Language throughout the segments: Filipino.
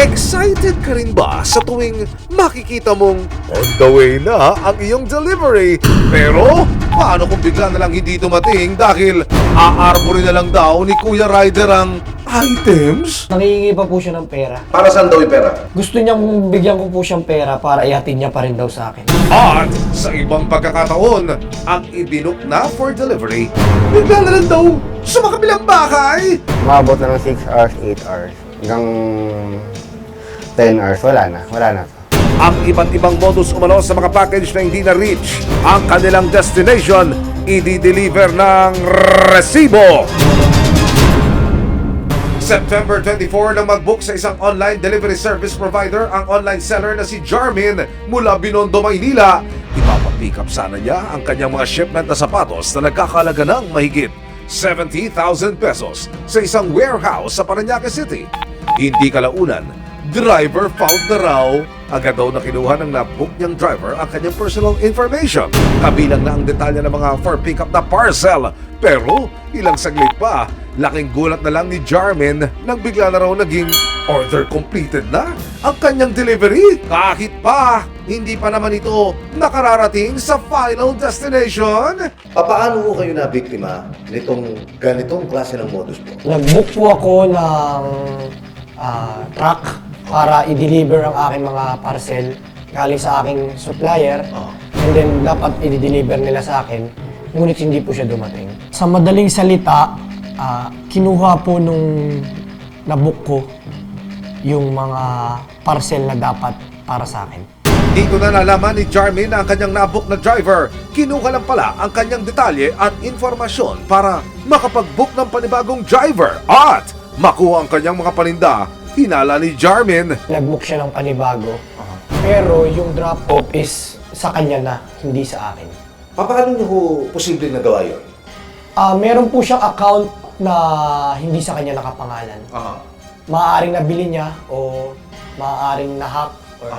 Excited ka rin ba sa tuwing makikita mong on the way na ang iyong delivery? Pero paano kung bigla na lang hindi dumating dahil aarborin na lang daw ni Kuya Rider ang items? Nangihingi pa po siya ng pera. Para saan daw yung pera? Gusto niyang bigyan ko po siyang pera para ihatid niya pa rin daw sa akin. At sa ibang pagkakataon, ang ibinok na for delivery, bigla na lang daw sa makabilang bahay. Umabot na ng 6 hours, 8 hours. Hanggang 10 hours, wala na. Ang iba't ibang modus umano sa mga package na hindi na-reach ang kanilang destination, i-deliver ng resibo. September 24 nang mag-book sa isang online delivery service provider ang online seller na si Jarmin mula Binondo, Maynila. Ipapapick up sana niya ang kanyang mga shipment na sapatos na nagkakalaga ng mahigit 70,000 pesos sa isang warehouse sa Parañaque City. Hindi kalaunan, driver found na raw. Agad daw na kinuha ng na-book niyang driver ang kanyang personal information. Kabilang na ang detalye ng mga for pickup na parcel. Pero ilang saglit pa, laking gulat na lang ni Jarmin nang bigla na raw naging order completed na ang kanyang delivery. Kahit pa, hindi pa naman ito nakararating sa final destination. Paano ko kayo na biktima nitong ganitong klase ng modus po? Nag-book po ako ng truck para i-deliver ang aking mga parcel galing sa aking supplier. And then dapat i-deliver nila sa akin, ngunit hindi po siya dumating. Sa madaling salita, kinuha po nung na-book ko yung mga parcel na dapat para sa akin. Dito na nalaman ni Jarmin na ang kanyang nabook na driver. Kinuha lang pala ang kanyang detalye at informasyon para makapag-book ng panibagong driver at makuha ang kanyang mga paninda. Hinala ni Jarmin. Nag-book siya ng panibago, pero yung drop-off is sa kanya na, hindi sa akin. Paano niyo po posibleng nagawa yun? Meron po siyang account na hindi sa kanya nakapangalan. Maaaring nabili niya o maaaring na-hack or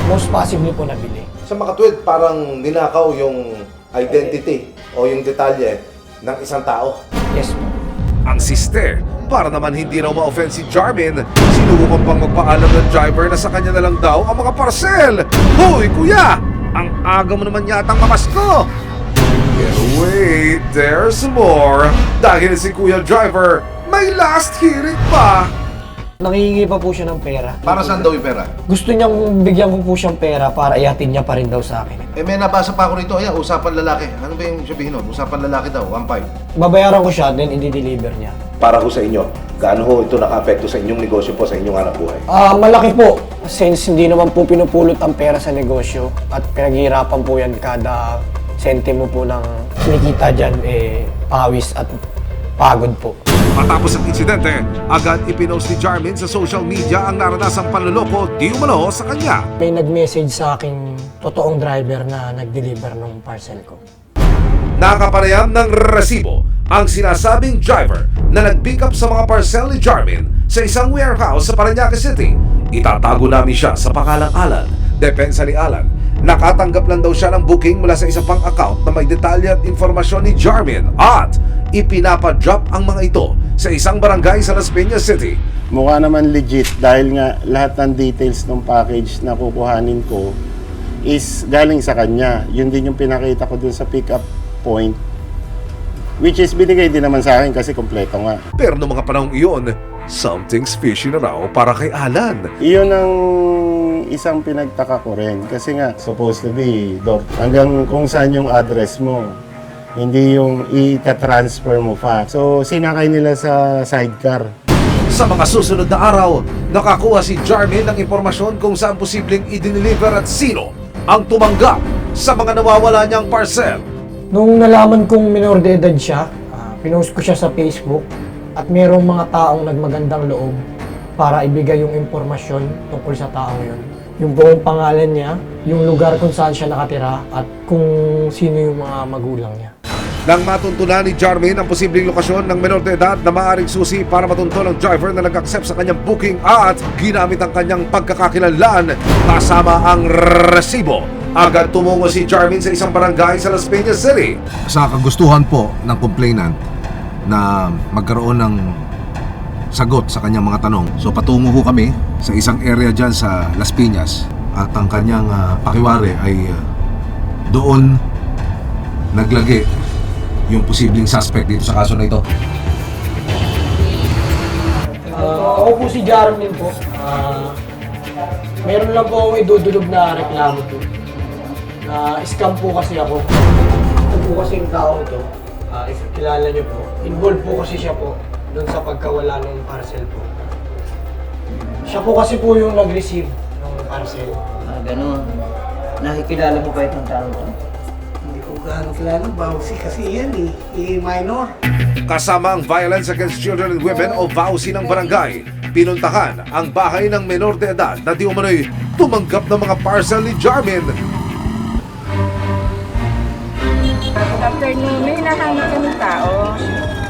most possibly po nabili. Sa makatwid, parang ninakaw yung identity o yung detalye ng isang tao. Yes po. Ang sister, para naman hindi raw ma-offend si Jarmin, sinubukan pang magpaalam ng driver na sa kanya na lang daw ang mga parcel. Hoy kuya, ang aga mo naman yatang mamasko. Pero wait, there's more. Dahil si Kuya Driver, may last hearing pa. Nangihingi pa po siya ng pera. Para saan daw yung pera? Gusto niyang bigyan ko po siyang pera para ihatid niya pa rin daw sa akin. May nabasa pa ako rito. Ayan, usapan lalaki. Ano ba yung sabihin nun? Usapan lalaki daw, 1.5. Babayaran ko siya, then i-deliver niya. Para ko sa inyo, gaano ho ito naka-apekto sa inyong negosyo po, sa inyong hanap buhay? Malaki po. Since hindi naman po pinupulot ang pera sa negosyo at pinaghihirapan po yan kada sentimo po ng kinikita dyan, pawis at pagod po. Matapos ang insidente, agad ipinost ni Jarmin sa social media ang naranasang panloloko di umano sa kanya. May nag-message sa aking totoong driver na nag-deliver ng parcel ko. Nakapareham ng resibo ang sinasabing driver na nag-pick up sa mga parcel ni Jarmin sa isang warehouse sa Parañaque City. Itatago namin siya sa pangalang Alan. Depensa ni Alan, nakatanggap lang daw siya ng booking mula sa isa pang account na may detalye at informasyon ni Jarmin at ipinapa-drop ang mga ito sa isang barangay sa Las Piñas City. Mukha naman legit dahil nga lahat ng details ng package na kukuhanin ko is galing sa kanya. Yun din yung pinakita ko dun sa pick-up point, which is binigay din naman sa akin kasi kompleto nga. Pero noong mga panahong iyon, something's fishy na raw para kay Alan. Iyon ang isang pinagtaka ko rin kasi nga supposed to be hanggang kung saan yung address mo, hindi yung i-transfer mo pa. So sinakay nila sa sidecar. Sa mga susunod na araw, nakakuha si Jarmin ng impormasyon kung saan posibleng i-deliver at sino ang tumanggap sa mga nawawala niyang parcel. Nung nalaman kong minor de edad siya, pinost ko siya sa Facebook at mayroong mga taong nagmagandang loob para ibigay yung impormasyon tungkol sa taong yun. Yung buong pangalan niya, yung lugar kung saan siya nakatira at kung sino yung mga magulang niya. Nang matuntunan ni Jarmin ang posibleng lokasyon ng menor de edad na maaaring susi para matuntun ang driver na nag-accept sa kanyang booking at ginamit ang kanyang pagkakakilanlan kasama ang resibo. Agad tumungo si Jarmin sa isang barangay sa Las Piñas City. Sa kagustuhan po ng complainant na magkaroon ng sagot sa kanyang mga tanong. So patungo ho kami sa isang area dyan sa Las Piñas at ang kanyang pakiwari ay doon naglagi yung posibleng suspect dito sa kaso na ito. Ako po si Jarmin po. Meron lang po akong idudulog na reklamo po. Scam po kasi ako. Ito po kasi yung tao ito. If kilala niyo po. Involved po kasi siya po doon sa pagkawala ng parcel po. Siya po kasi po yung nag-receive ng parcel. Ganun. Nakikilala mo ba itong tao to? Hindi ko gaano kilala, Bausi kasi yan minor. Kasama ang Violence Against Children and Women o VAUSI ng barangay, pinuntahan ang bahay ng menor de edad na di umano'y tumanggap ng mga parcel ni Jarmin. Good afternoon. May hinahanap kami tao.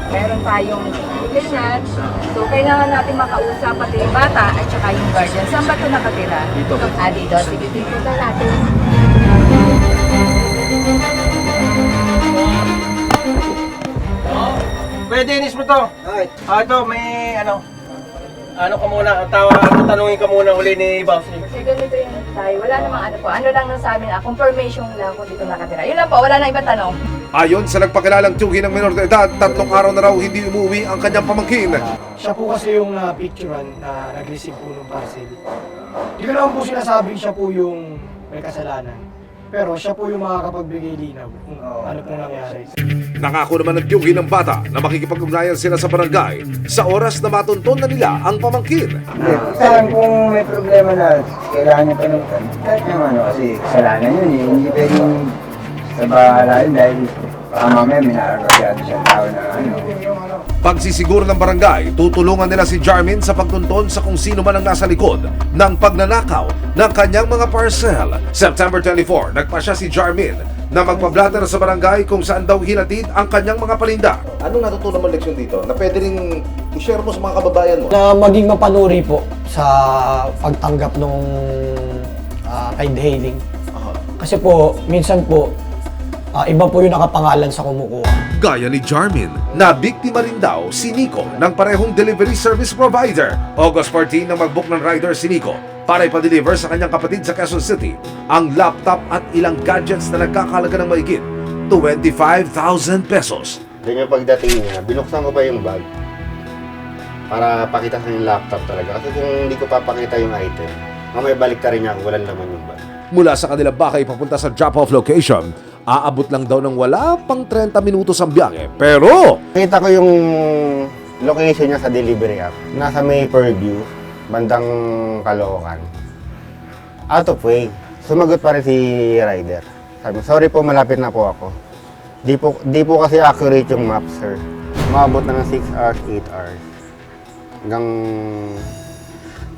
Meron tayong complainant. So, kailangan natin makausap pati yung bata at saka yung guardian. Saan ba ito nakatira? Dito. Dito. Sige, dito natin. Pwede, inis mo to. Okay. Ito, may ano ka muna, tanungin ka muna uli ni Bossy. Kasi ganito yung tayo. Wala namang ano po. Ano lang nang sa amin, confirmation lang kung dito nakatira. Yun lang po, wala na ibang tanong. Ayon sa nagpakilalang tiyuhin ng menor de edad, 3 araw na raw hindi umuwi ang kanyang pamangkin. Siya po kasi yung picturean na nag-receive po ng parcel. Hindi ko naman po sinasabing siya po yung may kasalanan. Pero siya po yung makakapagbigay linaw kung ano pong nangyari. Nangako naman ng tiyuhin ng bata na makikipag-ugnayan sila sa barangay sa oras na matunton na nila ang pamangkin. Saan kung may problema na kailangan niya panuntan, kahit naman kasi kasalanan yun eh. Hindi pwedeng sa bahala yun dahil baka mamaya may nakakasyado siyang tao na Pagsisiguro ng barangay, tutulungan nila si Jarmin sa pagtunton sa kung sino man ang nasa likod ng pagnanakaw ng kanyang mga parcel. September 24, nagpasya si Jarmin na magpa-blatter sa barangay kung saan daw hinatid ang kanyang mga paninda. Anong natutunan mo leksyon dito na pwede rin i-share mo sa mga kababayan mo? Na maging mapanuri po sa pagtanggap ng ride hailing. Kasi po, minsan po, iba po yung nakapangalan sa kumukuha. Gaya ni Jarmin, na biktima rin daw si Nico ng parehong delivery service provider. August 14 na mag-book ng rider si Nico para ipa-deliver sa kanyang kapatid sa Quezon City ang laptop at ilang gadgets na nagkakalaga ng mahigit 25,000 pesos. Then yung pagdating niya, binuksan ko pa yung bag para pakita sa yung laptop talaga. Kasi kung hindi ko papakita yung item, mamaya balik ka rin niya kung walang laman yung bag. Mula sa kanilang bahay papunta sa drop-off location, aabot lang daw ng wala pang 30 minutos ang biyahe. Pero Nakita ko yung location niya sa delivery app. Nasa may purview, bandang Caloocan. Out of way. Sumagot pa rin si rider. Sabi, sorry po, malapit na po ako. Di po kasi accurate yung map, sir. Maabot na ng 6 hours, 8 hours. Hanggang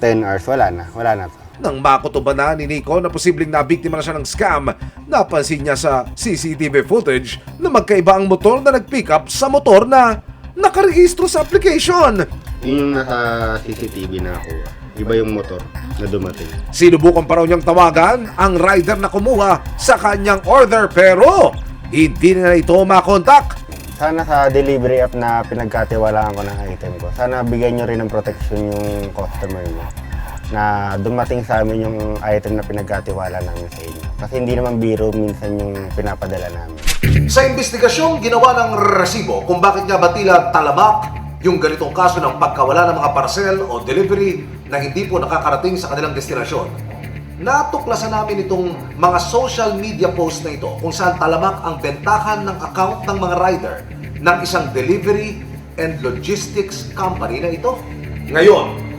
10 hours, wala na to. nang makutuban na ni Nico na posibleng nabiktima na siya ng scam, napansin niya sa CCTV footage na magkaiba ang motor na nag-pick up sa motor na nakarehistro sa application. Yung nasa CCTV na ako, iba yung motor na dumating. Sinubukan pa raw niyang tawagan ang rider na kumuha sa kanyang order pero hindi na ito makontak. Sana sa delivery app na pinagkatiwalaan ko ng item ko, sana bigyan nyo rin ng protection yung customer mo na dumating sa amin yung item na pinagkatiwala namin sa inyo. Kasi hindi naman biro minsan yung pinapadala namin. Sa investigasyong ginawa ng resibo kung bakit nga ba tila talamak yung ganitong kaso ng pagkawala ng mga parcel o delivery na hindi po nakakarating sa kanilang destinasyon, natuklasan namin itong mga social media post na ito kung saan talamak ang bentahan ng account ng mga rider ng isang delivery and logistics company na ito. Ngayon,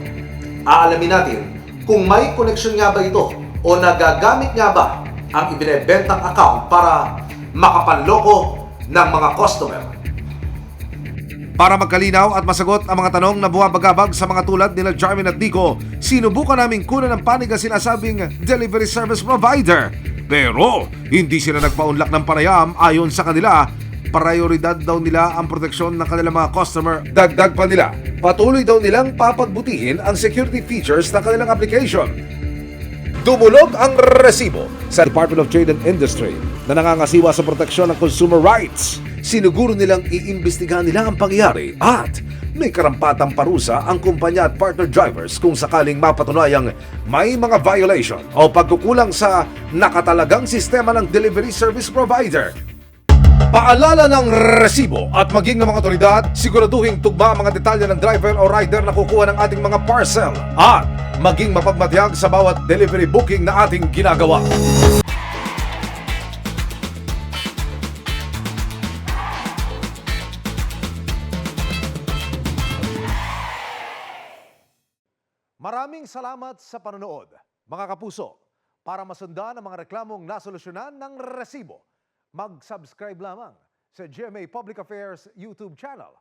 aalamin natin kung may koneksyon nga ba ito o nagagamit nga ba ang ibinebentang account para makapanloko ng mga customer. Para magkalinaw at masagot ang mga tanong na buwabagabag sa mga tulad nila Jarmin at Nico, sinubukan naming kunan ng panig ang sinasabing delivery service provider. Pero hindi sila nagpaunlak ng panayam ayon sa kanila. Prioridad daw nila ang proteksyon ng kanilang mga customer. Dagdag pa nila, patuloy daw nilang papagbutihin ang security features ng kanilang application. Dumulog ang resibo sa Department of Trade and Industry na nangangasiwa sa proteksyon ng consumer rights. Sinuguro nilang iimbestigahan nila ang pangyayari at may karampatang parusa ang kumpanya at partner drivers kung sakaling mapatunayang may mga violation o pagkukulang sa nakatalagang sistema ng delivery service provider. Paalala ng resibo at maging ng mga otoridad, siguraduhin tugma ang mga detalye ng driver o rider na kukuha ng ating mga parcel at maging mapagmatyag sa bawat delivery booking na ating ginagawa. Maraming salamat sa panonood, mga kapuso. Para masundan ang mga reklamong nasolusyonan ng resibo, mag-subscribe lamang sa GMA Public Affairs YouTube channel